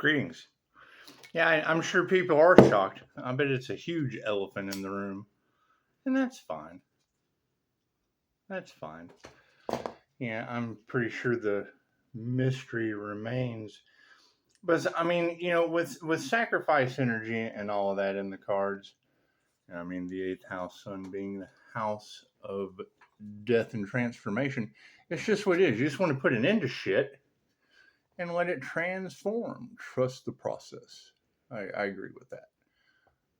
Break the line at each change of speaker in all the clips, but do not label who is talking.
Greetings. Yeah, I'm sure people are shocked. I bet it's a huge elephant in the room. And that's fine. That's fine. Yeah, I'm pretty sure the mystery remains. But I mean, with sacrifice energy and all of that in the cards, I mean, the eighth house sun being the house of death and transformation, it's just what it is. You just want to put an end to shit and let it transform. Trust the process. I agree with that.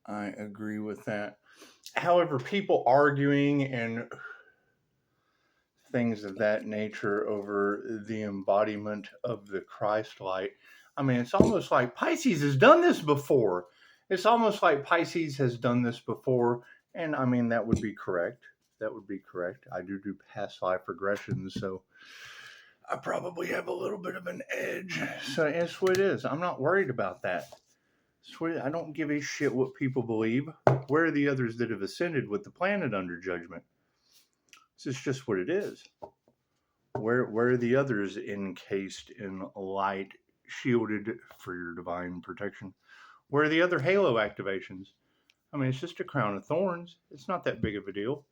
I agree with that. However, people arguing and things of that nature over the embodiment of the Christ light, I mean, it's almost like Pisces has done this before. It's almost like Pisces has done this before. And I mean, that would be correct. That would be correct. I do past life regressions, so I probably have a little bit of an edge. So that's what it is. I'm not worried about that. I don't give a shit what people believe. Where are the others that have ascended with the planet under judgment? This is just what it is. Where are the others encased in light, shielded for your divine protection? Where are the other halo activations? I mean, it's just a crown of thorns. It's not that big of a deal.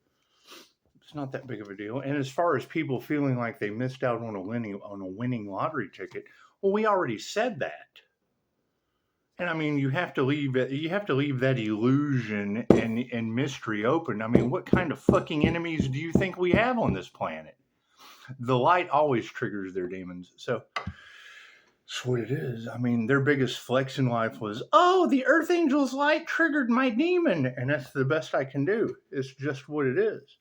It's not that big of a deal. And as far as people feeling like they missed out on a winning lottery ticket, well, we already said that. And I mean, you have to leave that illusion and mystery open. I mean, what kind of fucking enemies do you think we have on this planet? The light always triggers their demons. So that's what it is. I mean, their biggest flex in life was, oh, the Earth Angel's light triggered my demon. And that's the best I can do. It's just what it is.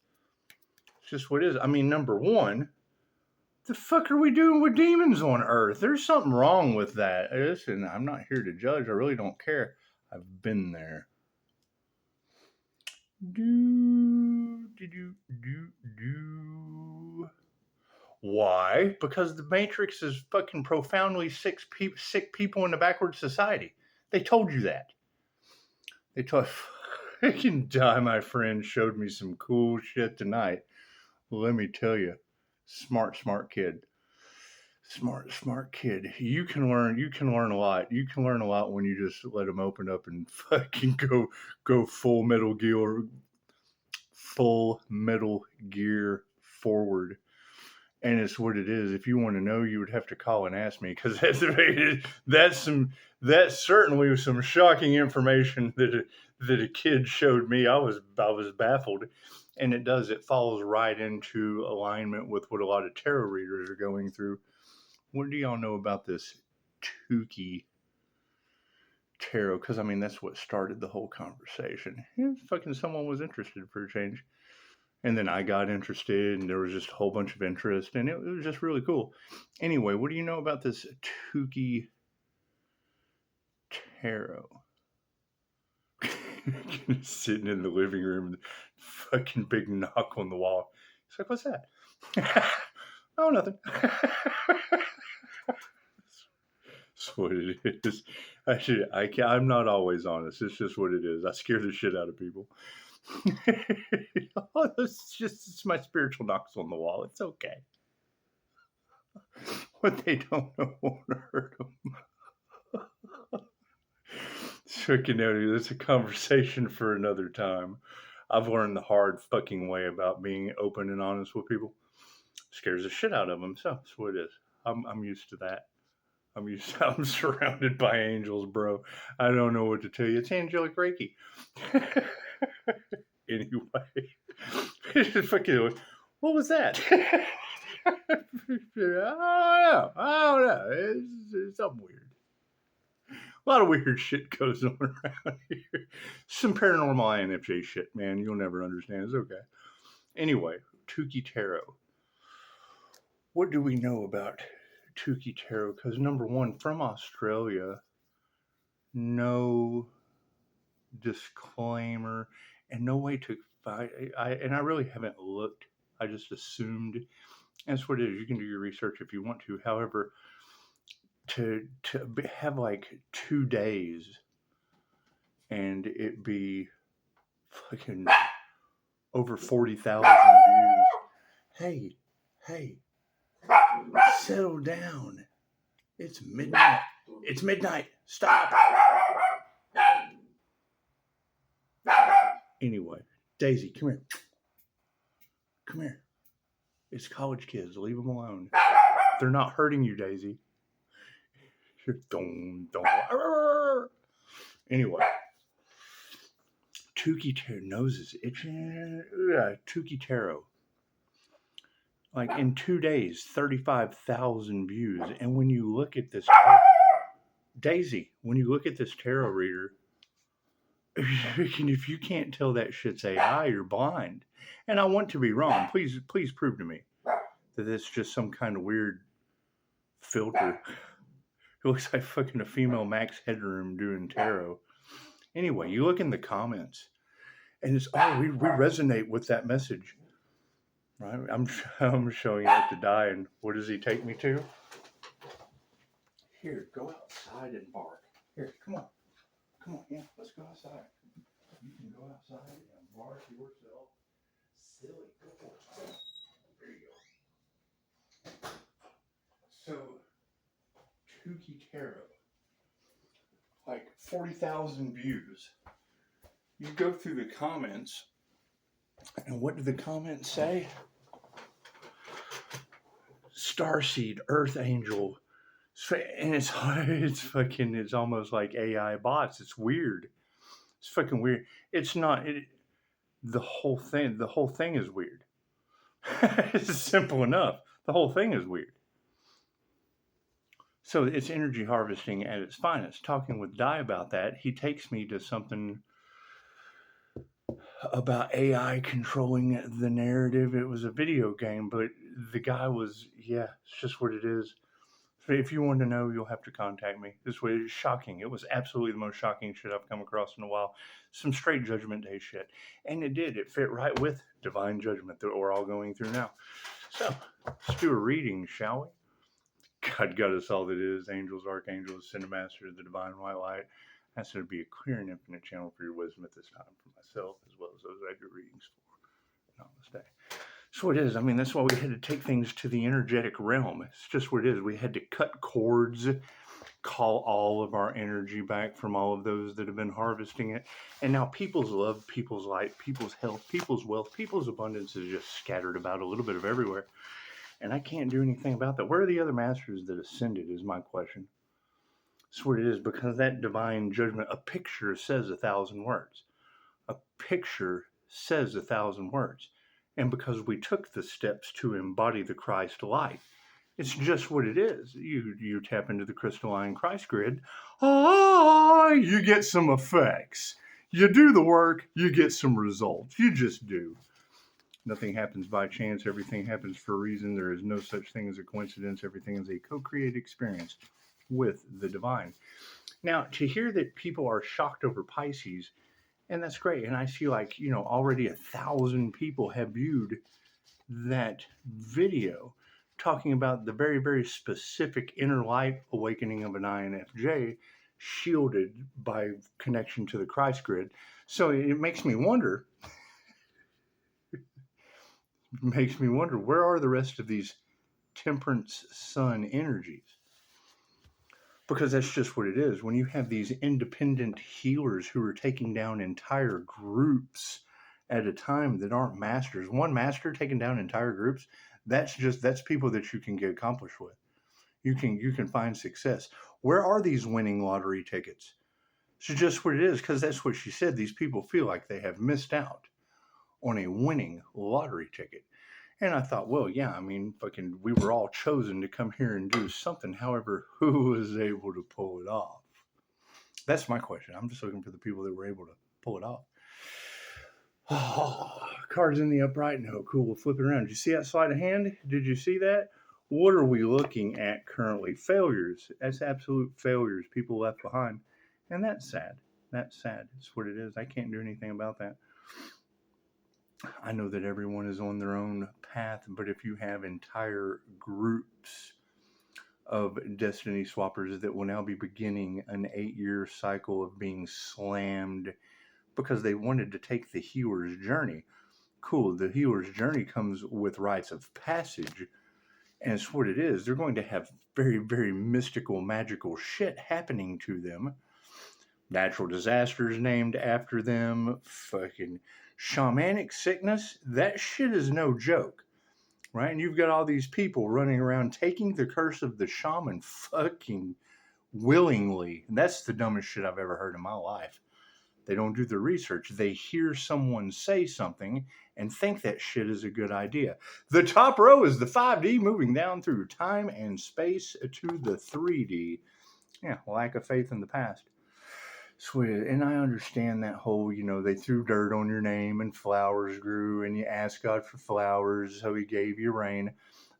It's just what it is. I mean, number one, the fuck are we doing with demons on Earth? There's something wrong with that. Listen, I'm not here to judge. I really don't care. I've been there. Why? Because the Matrix is fucking profoundly sick people in the backward society. They told you that. They told fucking Die, my friend, showed me some cool shit tonight. Let me tell you, smart kid. Smart kid. You can learn a lot. You can learn a lot when you just let them open up and fucking go full Metal Gear forward. And it's what it is. If you want to know, you would have to call and ask me, because that's certainly some shocking information that a kid showed me. I was baffled. And it falls right into alignment with what a lot of tarot readers are going through. What do y'all know about this Tukey tarot? Because, I mean, that's what started the whole conversation. Yeah, fucking someone was interested for a change. And then I got interested, and there was just a whole bunch of interest, and it was just really cool. Anyway, what do you know about this Tukey tarot? Sitting in the living room, fucking big knock on the wall. He's like, what's that? Oh, nothing. That's what it is. I'm not always honest. It's just what it is. I scare the shit out of people. It's my spiritual knocks on the wall. It's okay. What they don't know won't hurt them. So, that's a conversation for another time. I've learned the hard fucking way about being open and honest with people. Scares the shit out of them. So that's what it is. I'm used to that. I'm surrounded by angels, bro. I don't know what to tell you. It's angelic Reiki. Anyway, fucking, what was that? I don't know. It's something weird. A lot of weird shit goes on around here. Some paranormal INFJ shit, man. You'll never understand. It's okay. Anyway, Tukey Tarot. What do we know about Tukey Tarot? Because number one, from Australia, no disclaimer and no way to fight. I really haven't looked. I just assumed. That's what it is. You can do your research if you want to. However, to have like 2 days and it be fucking over 40,000 views. Hey, settle down. It's midnight. It's midnight. Stop. Anyway, Daisy, come here. Come here. It's college kids. Leave them alone. They're not hurting you, Daisy. Don't. Anyway. Tukey Tarot. Nose is itching. Tukey Tarot. Like in 2 days, 35,000 views. And when you look at this, Daisy, when you look at this tarot reader, if you can't tell that shit's AI, you're blind. And I want to be wrong. Please prove to me that it's just some kind of weird filter. It looks like fucking a female Max Headroom doing tarot. Anyway, you look in the comments, and it's we resonate with that message. Right? I'm showing it the die, and what does he take me to? Here, go outside and bark. Here, come on, yeah, let's go outside. You can go outside and bark yourself. Silly, go for it. There you go. So, Tukey Tarot, like 40,000 views. You go through the comments, and what do the comments say? Starseed, Earth Angel, and it's almost like AI bots. It's weird. It's fucking weird. It's not. The whole thing is weird. It's simple enough. The whole thing is weird. So it's energy harvesting at its finest. Talking with Di about that, he takes me to something about AI controlling the narrative. It was a video game, but the guy was, it's just what it is. So if you want to know, you'll have to contact me. This was shocking. It was absolutely the most shocking shit I've come across in a while. Some straight Judgment Day shit. And it did. It fit right with Divine Judgment that we're all going through now. So, let's do a reading, shall we? God got us all that is. Angels, Archangels, Cinemaster, the Divine White Light. Ask there to be a clear and infinite channel for your wisdom at this time for myself, as well as those I do readings for. Namaste. That's what it is. I mean, that's why we had to take things to the energetic realm. It's just what it is. We had to cut cords, call all of our energy back from all of those that have been harvesting it. And now people's love, people's light, people's health, people's wealth, people's abundance is just scattered about a little bit of everywhere. And I can't do anything about that. Where are the other masters that ascended is my question. That's what it is, because that divine judgment, a picture says 1,000 words. A picture says 1,000 words. And because we took the steps to embody the Christ light, it's just what it is. You tap into the crystalline Christ grid, you get some effects. You do the work, you get some results. You just do. Nothing happens by chance. Everything happens for a reason. There is no such thing as a coincidence. Everything is a co-created experience with the divine. Now, to hear that people are shocked over Pisces, and that's great. And I see already 1,000 people have viewed that video talking about the very, very specific inner light awakening of an INFJ shielded by connection to the Christ grid. So it makes me wonder, where are the rest of these temperance sun energies? Because that's just what it is. When you have these independent healers who are taking down entire groups at a time that aren't masters, one master taking down entire groups, that's people that you can get accomplished with. You can find success. Where are these winning lottery tickets? It's just what it is, because that's what she said. These people feel like they have missed out on a winning lottery ticket. And I thought, well, yeah, I mean, we were all chosen to come here and do something. However, who was able to pull it off? That's my question. I'm just looking for the people that were able to pull it off. Oh, cards in the upright. No, cool. We'll flip it around. Did you see that sleight of hand? Did you see that? What are we looking at currently? Failures. That's absolute failures. People left behind. And that's sad. That's sad. It's what it is. I can't do anything about that. I know that everyone is on their own path, but if you have entire groups of destiny swappers that will now be beginning an 8-year cycle of being slammed because they wanted to take the healer's journey. Cool, the healer's journey comes with rites of passage. And it's what it is. They're going to have very, very mystical, magical shit happening to them. Natural disasters named after them. Fucking shamanic sickness. That shit is no joke. Right? And you've got all these people running around taking the curse of the shaman fucking willingly. And that's the dumbest shit I've ever heard in my life. They don't do the research. They hear someone say something and think that shit is a good idea. The top row is the 5D moving down through time and space to the 3D. Yeah, lack of faith in the past. Sweet. And I understand that whole, they threw dirt on your name and flowers grew and you asked God for flowers, so he gave you rain.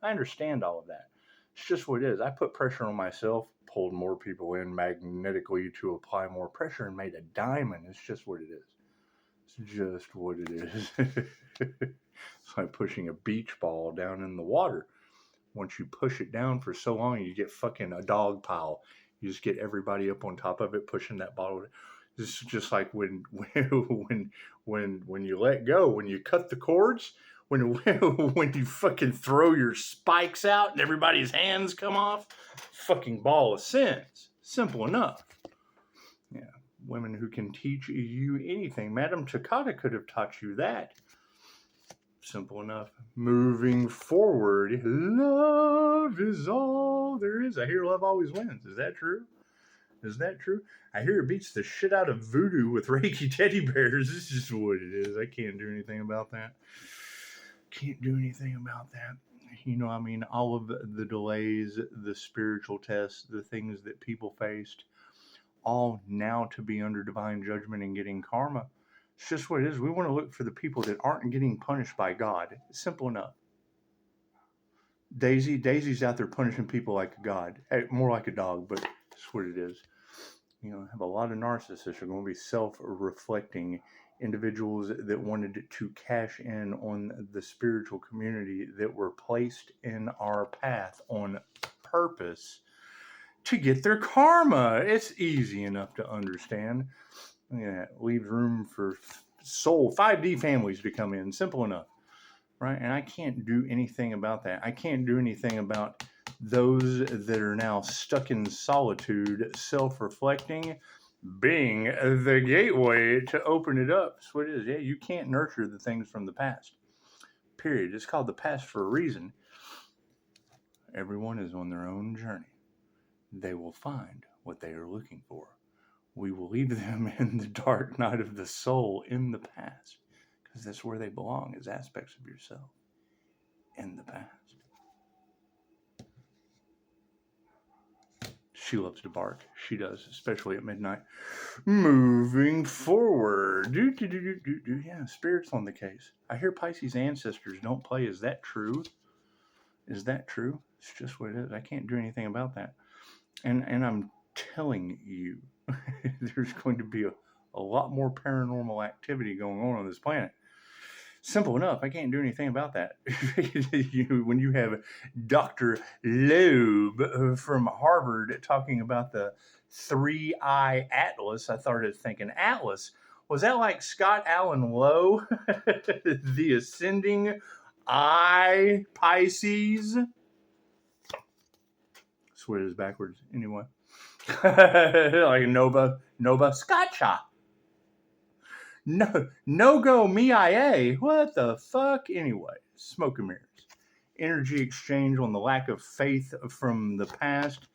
I understand all of that. It's just what it is. I put pressure on myself, pulled more people in magnetically to apply more pressure and made a diamond. It's just what it is. It's just what it is. It's like pushing a beach ball down in the water. Once you push it down for so long, you get fucking a dog pile. You just get everybody up on top of it, pushing that bottle. This is just like when you let go, when you cut the cords, when you fucking throw your spikes out and everybody's hands come off. Fucking ball of sins. Simple enough. Yeah, women who can teach you anything. Madame Takata could have taught you that. Simple enough. Moving forward, love is all there is. I hear love always wins. Is that true? Is that true? I hear it beats the shit out of voodoo with Reiki teddy bears. This is what it is. I can't do anything about that. Can't do anything about that. All of the delays, the spiritual tests, the things that people faced, all now to be under divine judgment and getting karma. It's just what it is. We want to look for the people that aren't getting punished by God. It's simple enough. Daisy's out there punishing people like a god. More like a dog, but it's what it is. Have a lot of narcissists are going to be self-reflecting individuals that wanted to cash in on the spiritual community that were placed in our path on purpose to get their karma. It's easy enough to understand. Yeah, leaves room for soul 5D families to come in. Simple enough, right? And I can't do anything about that. I can't do anything about those that are now stuck in solitude, self-reflecting, being the gateway to open it up. That's what it is. Yeah, you can't nurture the things from the past. Period. It's called the past for a reason. Everyone is on their own journey. They will find what they are looking for. We will leave them in the dark night of the soul in the past, because that's where they belong, as aspects of yourself in the past. She loves to bark. She does, especially at midnight. Moving forward. Yeah, spirits on the case. I hear Pisces ancestors don't play. Is that true? Is that true? It's just what it is. I can't do anything about that. And I'm telling you, there's going to be a lot more paranormal activity going on this planet. Simple enough. I can't do anything about that. When you have Dr. Lowe from Harvard talking about the 3-eye atlas, I started thinking, atlas? Was that like Scott Allen Lowe? The ascending eye Pisces? That's what it is backwards. Anyway. Like Nova Scotia. No go MIA. What the fuck? Anyway, smoke and mirrors. Energy exchange on the lack of faith from the past.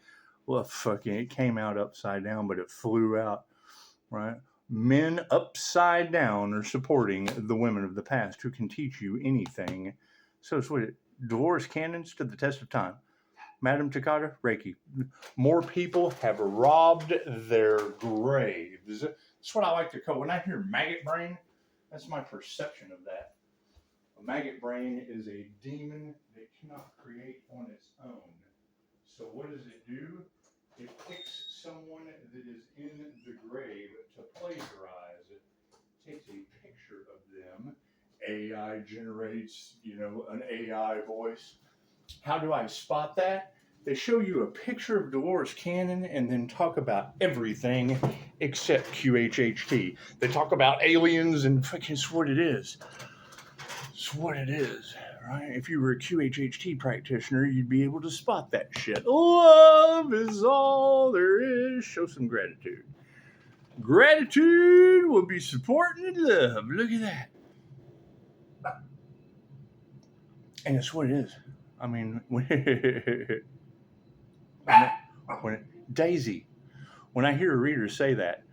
Well, fucking, it came out upside down, but it flew out, right? Men upside down are supporting the women of the past who can teach you anything. So it's what Dolores Cannon stood the test of time. Madame Takata, Reiki. More people have robbed their graves. That's what I like to call. When I hear maggot brain, that's my perception of that. A maggot brain is a demon that cannot create on its own. So what does it do? It picks someone that is in the grave to plagiarize. It takes a picture of them. AI generates, an AI voice. How do I spot that? They show you a picture of Dolores Cannon and then talk about everything except QHHT. They talk about aliens and fucking it's what it is. It's what it is, Right? If you were a QHHT practitioner, you'd be able to spot that shit. Love is all there is. Show some gratitude. Gratitude will be supporting love. Look at that. And it's what it is. I mean, Daisy, when I hear a reader say that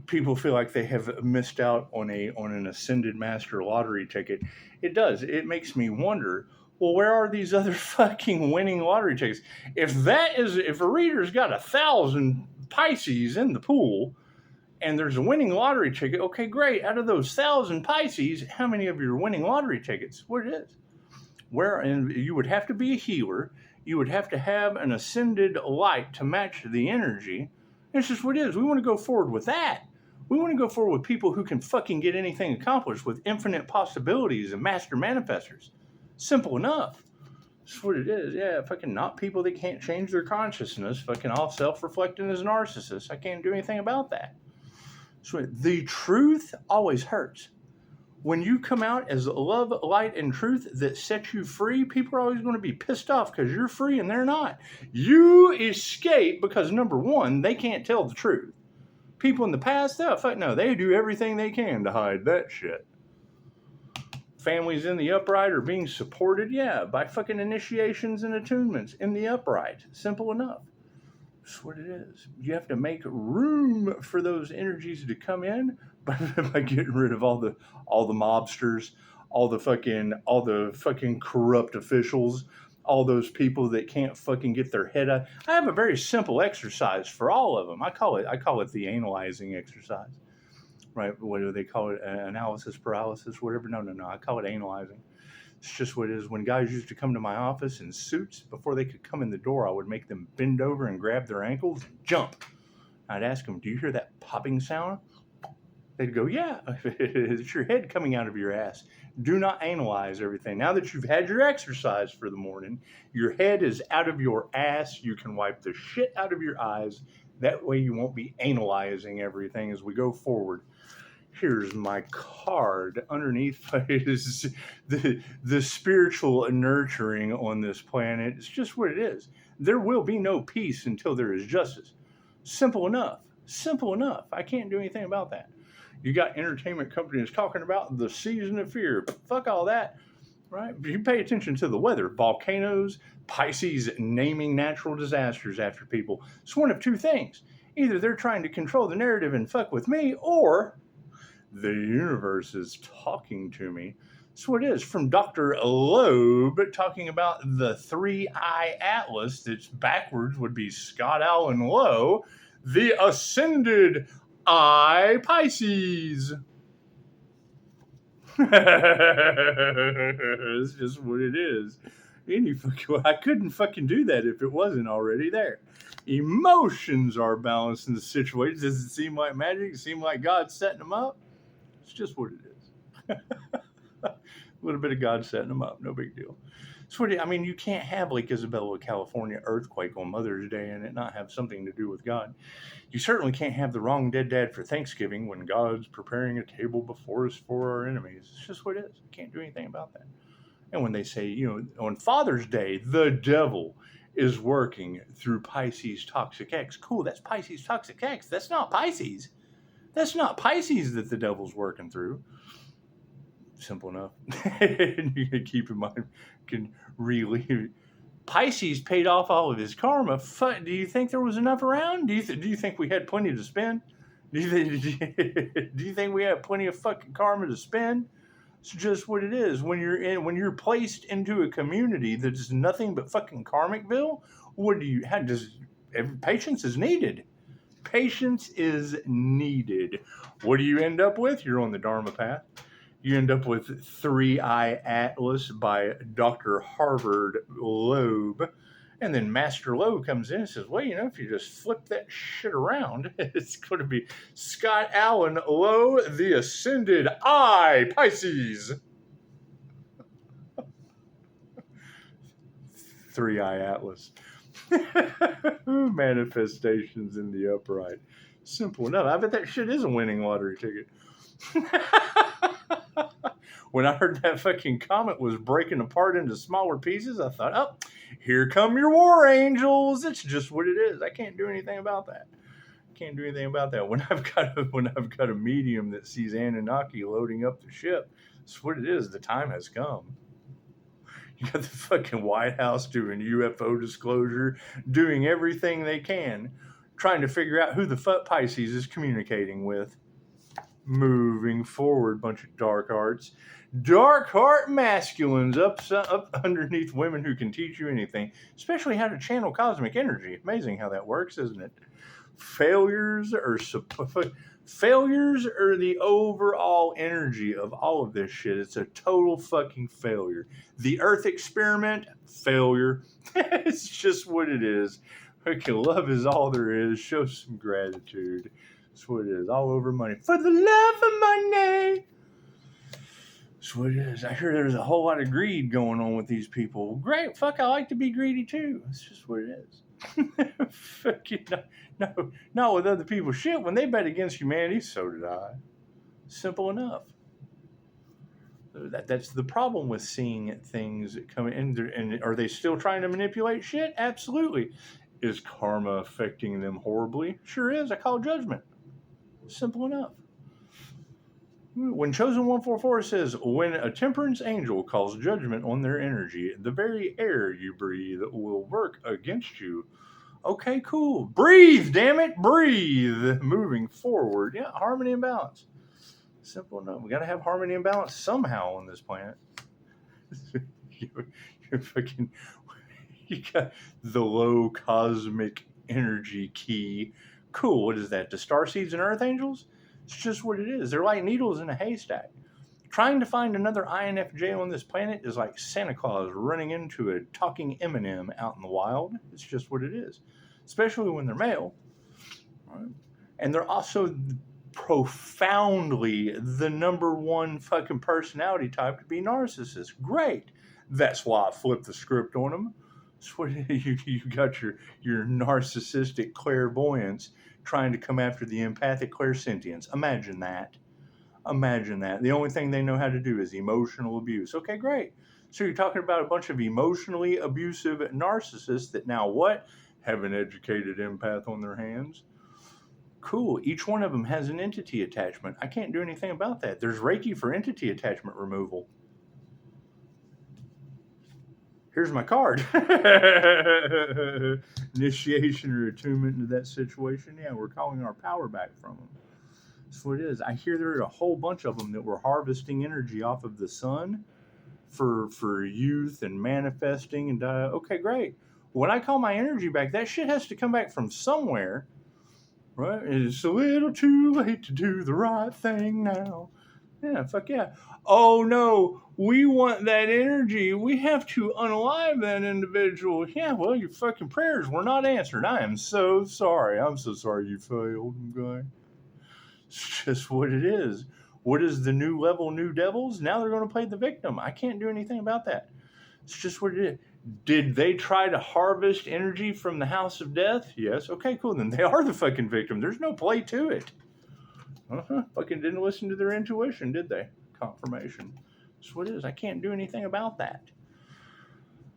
people feel like they have missed out on an ascended master lottery ticket, it does. It makes me wonder, well, where are these other fucking winning lottery tickets? If a reader's got 1,000 Pisces in the pool and there's a winning lottery ticket, okay, great. Out of those 1,000 Pisces, how many of you are winning lottery tickets? What it is? And you would have to be a healer. You would have to have an ascended light to match the energy. It's just what it is. We want to go forward with that. We want to go forward with people who can fucking get anything accomplished with infinite possibilities and master manifestors. Simple enough. That's what it is. Yeah, fucking not people that can't change their consciousness, fucking all self-reflecting as narcissists. I can't do anything about that. So the truth always hurts. When you come out as love, light, and truth that sets you free, people are always going to be pissed off because you're free and they're not. You escape because, number one, they can't tell the truth. People in the past, they do everything they can to hide that shit. Families in the upright are being supported, by fucking initiations and attunements in the upright. Simple enough. That's what it is. You have to make room for those energies to come in by getting rid of all the mobsters, all the fucking corrupt officials, all those people that can't fucking get their head out. I have a very simple exercise for all of them. I call it the analyzing exercise. Right? What do they call it? Analysis paralysis, whatever. No. I call it analyzing. It's just what it is. When guys used to come to my office in suits, before they could come in the door, I would make them bend over and grab their ankles and jump. I'd ask them, do you hear that popping sound? They'd go, yeah. It's your head coming out of your ass. Do not analyze everything. Now that you've had your exercise for the morning, your head is out of your ass. You can wipe the shit out of your eyes. That way you won't be analyzing everything as we go forward. Here's my card. Underneath is the spiritual nurturing on this planet. It's just what it is. There will be no peace until there is justice. Simple enough. Simple enough. I can't do anything about that. You got entertainment companies talking about the season of fear. Fuck all that, right? You pay attention to the weather. Volcanoes, Pisces naming natural disasters after people. It's one of two things. Either they're trying to control the narrative and fuck with me, or the universe is talking to me. That's what it is. From Dr. Lowe, talking about the 3-eye atlas, that's backwards would be Scott Allen Lowe, the ascended eye Pisces. It's just what it is. I couldn't fucking do that if it wasn't already there. Emotions are balanced in the situation. Does it seem like magic? Does it seem like God's setting them up? It's just what it is. A little bit of God setting them up. No big deal. You can't have Lake Isabella, California earthquake on Mother's Day and it not have something to do with God. You certainly can't have the wrong dead dad for Thanksgiving when God's preparing a table before us for our enemies. It's just what it is. You can't do anything about that. And when they say, on Father's Day, the devil is working through Pisces Toxic X. Cool, that's Pisces Toxic X. That's not Pisces. That's not Pisces that the devil's working through. Simple enough. You can keep in mind, can really. Pisces paid off all of his karma. Do you think there was enough around? Do you think we had plenty to spend? Do you think we had plenty of fucking karma to spend? It's just what it is. When you're placed into a community that's nothing but fucking karmicville, patience is needed. Patience is needed. What do you end up with? You're on the Dharma path. You end up with 3-eye atlas by Dr. Harvard Lowe. And then Master Lowe comes in and says, well, if you just flip that shit around, it's going to be Scott Allen Lowe, the Ascended Eye Pisces. 3-eye atlas. Manifestations in the upright. Simple enough. I bet that shit is a winning lottery ticket. when I heard that fucking comet was breaking apart into smaller pieces, I thought, oh, here come your war angels. It's just what it is. I can't do anything about that. Can't do anything about that. When I've got a medium that sees Anunnaki loading up the ship, that's what it is. The time has come. You got the fucking White House doing UFO disclosure, doing everything they can, trying to figure out who the fuck Pisces is communicating with. Moving forward, bunch of dark heart masculines up underneath women who can teach you anything, especially how to channel cosmic energy. Amazing how that works, isn't it? Failures are the overall energy of all of this shit. It's a total fucking failure. The Earth experiment, failure. It's just what it is. Okay, love is all there is. Show some gratitude. That's what it is. All over money. For the love of money. That's what it is. I hear there's a whole lot of greed going on with these people. Great. Fuck, I like to be greedy too. That's just what it is. Fuck you. No, not with other people. Shit, when they bet against humanity, so did I. Simple enough. That's the problem with seeing things come in. And are they still trying to manipulate shit? Absolutely. Is karma affecting them horribly? Sure is. I call judgment. Simple enough. When Chosen 144 says, when a temperance angel calls judgment on their energy, the very air you breathe will work against you. Okay, cool. Breathe, damn it. Breathe. Moving forward. Yeah, harmony and balance. Simple enough. We got to have harmony and balance somehow on this planet. You're fucking... You got the Lowe cosmic energy key. Cool. What is that? The star seeds and earth angels? It's just what it is. They're like needles in a haystack. Trying to find another INFJ on this planet is like Santa Claus running into a talking M&M out in the wild. It's just what it is. Especially when they're male. Right? And they're also profoundly the number one fucking personality type to be narcissists. Great. That's why I flipped the script on them. That's what you got your narcissistic clairvoyance trying to come after the empathic clairsentience. Imagine that. Imagine that. The only thing they know how to do is emotional abuse. Okay, great. So you're talking about a bunch of emotionally abusive narcissists that now what? Have an educated empath on their hands. Cool. Each one of them has an entity attachment. I can't do anything about that. There's Reiki for entity attachment removal. Here's my card. Initiation or attunement into that situation. Yeah, we're calling our power back from them. That's what it is. I hear there are a whole bunch of them that were harvesting energy off of the sun for youth and manifesting. And okay, great. When I call my energy back, that shit has to come back from somewhere. Right? It's a little too late to do the right thing now. Yeah, fuck yeah. Oh no, we want that energy. We have to unalive that individual. Yeah, well, your fucking prayers were not answered. I am so sorry. I'm so sorry you failed, okay? It's just what it is. What is the new level, New Devils? Now they're going to play the victim. I can't do anything about that. It's just what it is. Did they try to harvest energy from the House of Death? Yes. Okay, cool. Then they are the fucking victim. There's no play to it. Fucking didn't listen to their intuition, did they? Confirmation. That's what it is. I can't do anything about that.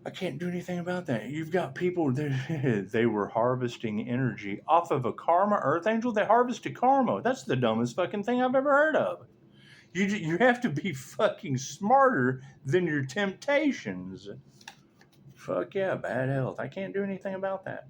I can't do anything about that. You've got people that they were harvesting energy off of a karma earth angel. They harvested karma. That's the dumbest fucking thing I've ever heard of. You have to be fucking smarter than your temptations. Fuck yeah, bad health. I can't do anything about that.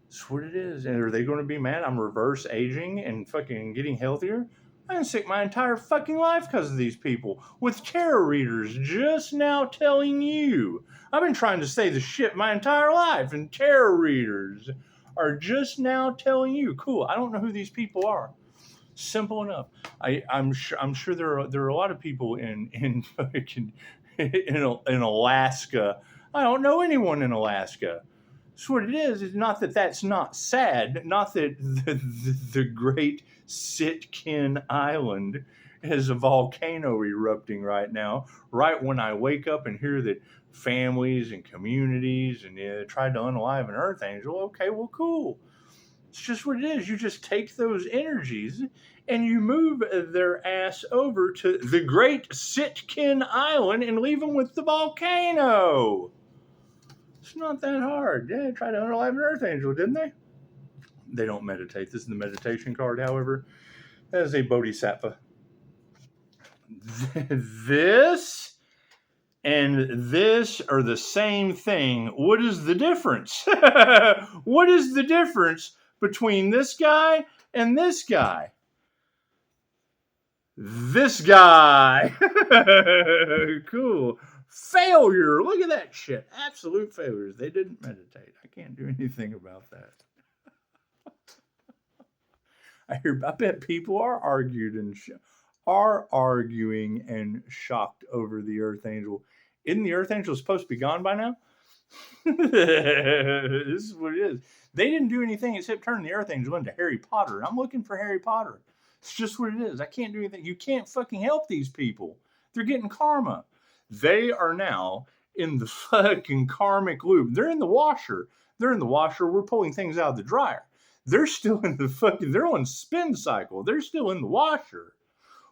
That's what it is. And are they going to be mad I'm reverse aging and fucking getting healthier? I've been sick my entire fucking life because of these people. With tarot readers just now telling you. I've been trying to say the shit my entire life, and tarot readers are just now telling you. Cool. I don't know who these people are. Simple enough. I'm sure there are a lot of people in Alaska. I don't know anyone in Alaska. So what it is not that that's not sad. Not that the great Sitkin Island has a volcano erupting right now. Right when I wake up and hear that families and communities and tried to unalive an earth angel. Okay, well, cool. It's just what it is. You just take those energies and you move their ass over to the great Sitkin Island and leave them with the volcano. It's not that hard. Yeah, they tried to unalive an Earth Angel, didn't they? They don't meditate. This is the meditation card, however. That is a Bodhisattva. This and this are the same thing. What is the difference? What is the difference between this guy and this guy? This guy. Cool. Failure. Look at that shit. Absolute failures. They didn't meditate. I can't do anything about that. I bet people are arguing and shocked over the Earth Angel. Isn't the Earth Angel supposed to be gone by now? This is what it is. They didn't do anything except turn the Earth Angel into Harry Potter. I'm looking for Harry Potter. It's just what it is. I can't do anything. You can't fucking help these people. They're getting karma. They are now in the fucking karmic loop. They're in the washer. They're in the washer. We're pulling things out of the dryer. They're still in the fucking, they're on spin cycle. They're still in the washer.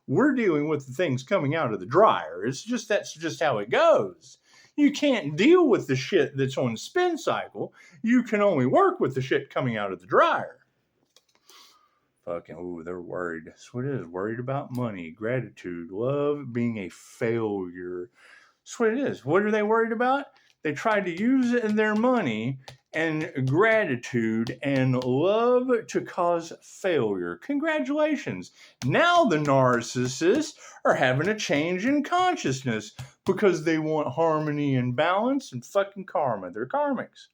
We're dealing with the things coming out of the dryer. That's just how it goes. You can't deal with the shit that's on spin cycle. You can only work with the shit coming out of the dryer. Fucking, ooh, they're worried. That's what it is. Worried about money, gratitude, love, being a failure. That's what it is. What are they worried about? They tried to use their money and gratitude and love to cause failure. Congratulations. Now the narcissists are having a change in consciousness because they want harmony and balance and fucking karma. They're karmics.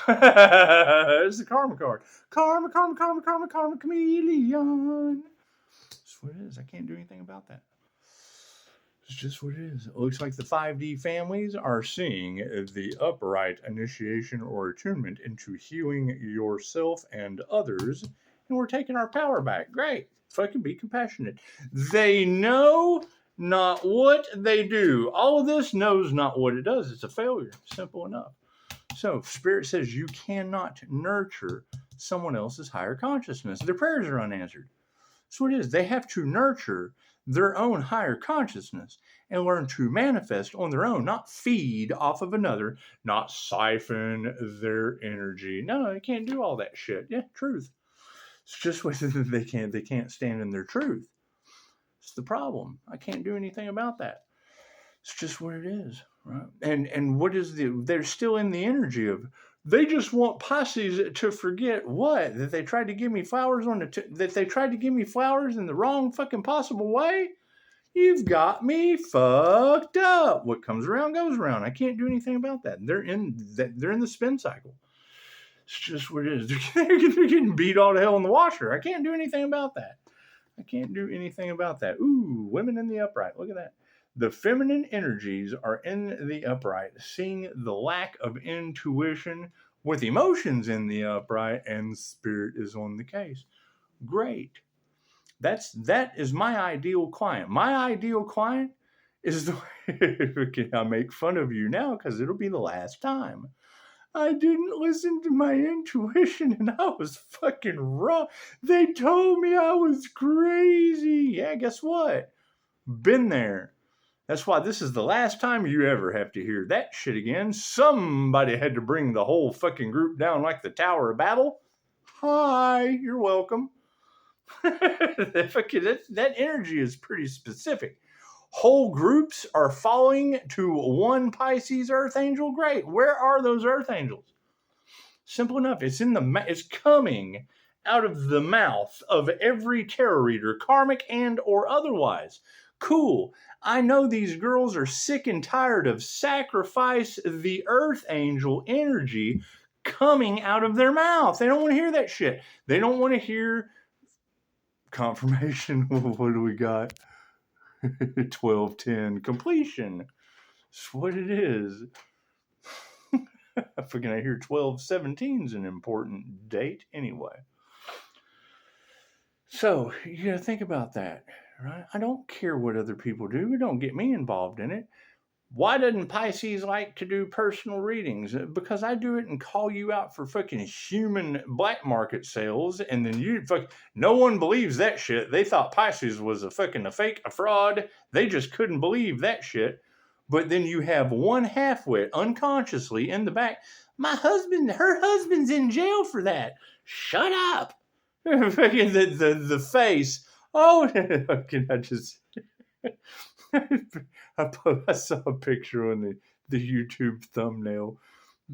It's the karma card. Karma, karma, karma, karma, karma, chameleon. That's what it is. I can't do anything about that. It's just what it is. It looks like the 5D families are seeing the upright initiation or attunement into healing yourself and others, and we're taking our power back. Great. Fucking be compassionate. They know not what they do. All of this knows not what it does. It's a failure. Simple enough. So, Spirit says you cannot nurture someone else's higher consciousness. Their prayers are unanswered. That's what it is. They have to nurture their own higher consciousness and learn to manifest on their own, not feed off of another, not siphon their energy. No, they can't do all that shit. Yeah, truth. It's just what they can't stand in their truth. It's the problem. I can't do anything about that. It's just what it is, right? And what is they're still in the energy of, they just want Pisces to forget what? That they tried to give me flowers that they tried to give me flowers in the wrong fucking possible way? You've got me fucked up. What comes around goes around. I can't do anything about that. They're in the spin cycle. It's just what it is. They're getting beat all to hell in the washer. I can't do anything about that. I can't do anything about that. Ooh, women in the upright. Look at that. The feminine energies are in the upright, seeing the lack of intuition with emotions in the upright, and Spirit is on the case. Great. That is my ideal client. My ideal client is the I make fun of you now because it'll be the last time. I didn't listen to my intuition and I was fucking wrong. They told me I was crazy. Yeah, guess what? Been there. That's why this is the last time you ever have to hear that shit again. Somebody had to bring the whole fucking group down like the Tower of Babel. Hi, you're welcome. that energy is pretty specific. Whole groups are falling to one Pisces Earth Angel. Great. Where are those Earth Angels? Simple enough. It's coming out of the mouth of every tarot reader, karmic and or otherwise. Cool. I know these girls are sick and tired of sacrifice the Earth Angel energy coming out of their mouth. They don't want to hear that shit. They don't want to hear confirmation. What do we got? 1210 completion. That's what it is. I forget, I hear 1217 is an important date anyway. So you got to think about that, right? I don't care what other people do. Don't get me involved in it. Why doesn't Pisces like to do personal readings? Because I do it and call you out for fucking human black market sales, and then no one believes that shit. They thought Pisces was a fake, a fraud. They just couldn't believe that shit. But then you have one halfwit unconsciously in the back. Her husband's in jail for that. Shut up. Fucking the face. Oh, fucking I just. I saw a picture on the YouTube thumbnail.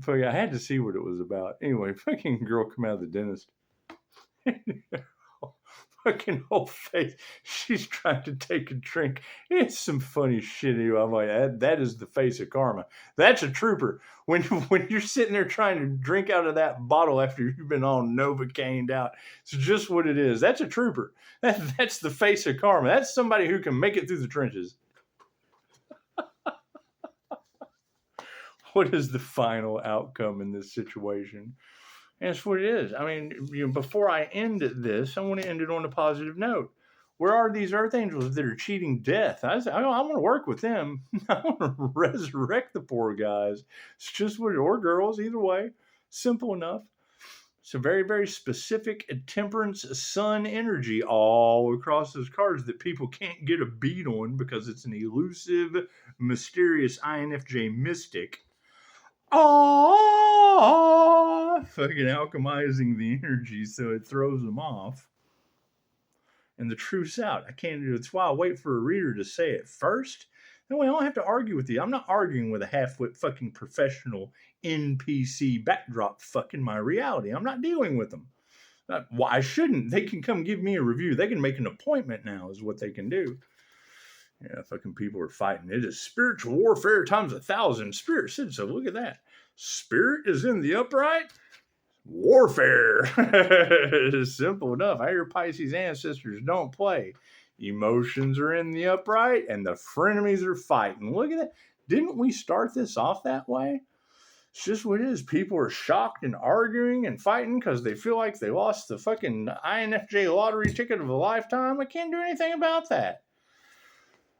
I had to see what it was about. Anyway, fucking girl come out of the dentist. Fucking whole face. She's trying to take a drink. It's some funny shit. I'm like, that is the face of karma. That's a trooper. When you're sitting there trying to drink out of that bottle after you've been all Novocained out, it's just what it is. That's a trooper. That's the face of karma. That's somebody who can make it through the trenches. What is the final outcome in this situation? And that's what it is. I mean, before I end this, I want to end it on a positive note. Where are these earth angels that are cheating death? I want to work with them. I want to resurrect the poor guys. It's just what, or girls, either way. Simple enough. It's a very, very specific temperance sun energy all across those cards that people can't get a beat on because it's an elusive, mysterious INFJ mystic. Oh, fucking alchemizing the energy so it throws them off. And the truth's out. I can't do it. That's why I wait for a reader to say it first. That way I don't have to argue with you. I'm not arguing with a half-wit fucking professional NPC backdrop fucking my reality. I'm not dealing with them. Well, I shouldn't. They can come give me a review. They can make an appointment now is what they can do. Yeah, fucking people are fighting. It is spiritual warfare times 1,000. Spirit said so. Look at that. Spirit is in the upright. Warfare. It is simple enough. I hear Pisces ancestors don't play. Emotions are in the upright and the frenemies are fighting. Look at that. Didn't we start this off that way? It's just what it is. People are shocked and arguing and fighting because they feel like they lost the fucking INFJ lottery ticket of a lifetime. I can't do anything about that.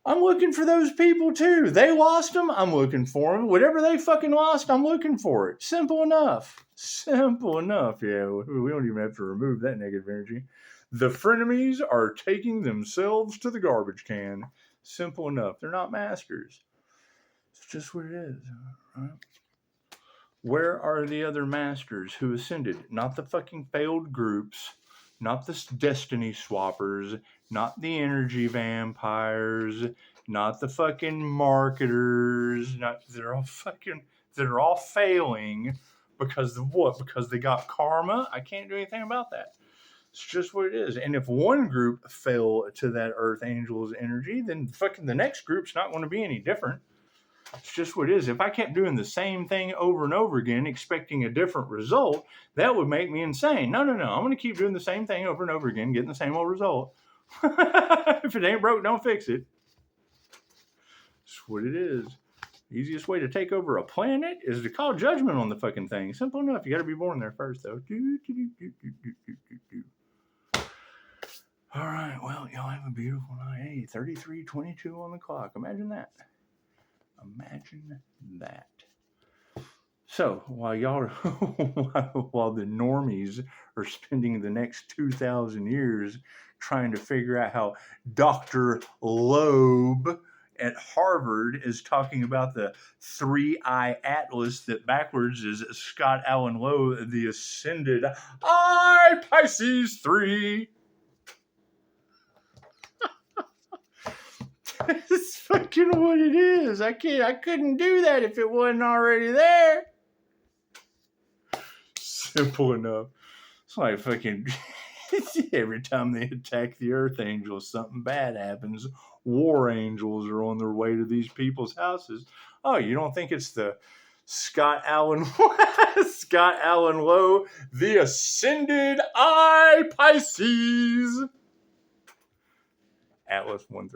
I'm looking for those people too. They lost them. I'm looking for them. Whatever they fucking lost, I'm looking for it. Simple enough. Simple enough. Yeah, we don't even have to remove that negative energy. The frenemies are taking themselves to the garbage can. Simple enough. They're not masters. It's just what it is. Right? Where are the other masters who ascended? Not the fucking failed groups. Not the destiny swappers, not the energy vampires, not the fucking marketers. They're all failing because of what? Because they got karma. I can't do anything about that. It's just what it is. And if one group fell to that Earth Angel's energy, then fucking the next group's not going to be any different. It's just what it is. If I kept doing the same thing over and over again, expecting a different result, that would make me insane. No. I'm going to keep doing the same thing over and over again, getting the same old result. If it ain't broke, don't fix it. That's what it is. The easiest way to take over a planet is to call judgment on the fucking thing. Simple enough. You got to be born there first, though. All right. Well, y'all have a beautiful night. Hey, 33:22 on the clock. Imagine that. Imagine that. So while while the normies are spending the next 2,000 years trying to figure out how Dr. Lowe at Harvard is talking about the 3-eye atlas that backwards is Scott Allen Lowe, the ascended I Pisces 3. That's fucking what it is. I couldn't do that if it wasn't already there. Simple enough. It's like fucking every time they attack the Earth Angels, something bad happens. War angels are on their way to these people's houses. Oh, you don't think it's the Scott Allen Lowe, the ascended I Pisces. Atlas 1-3.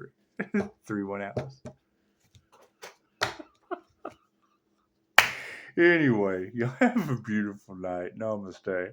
3-1 Atlas. Anyway, y'all have a beautiful night. Namaste.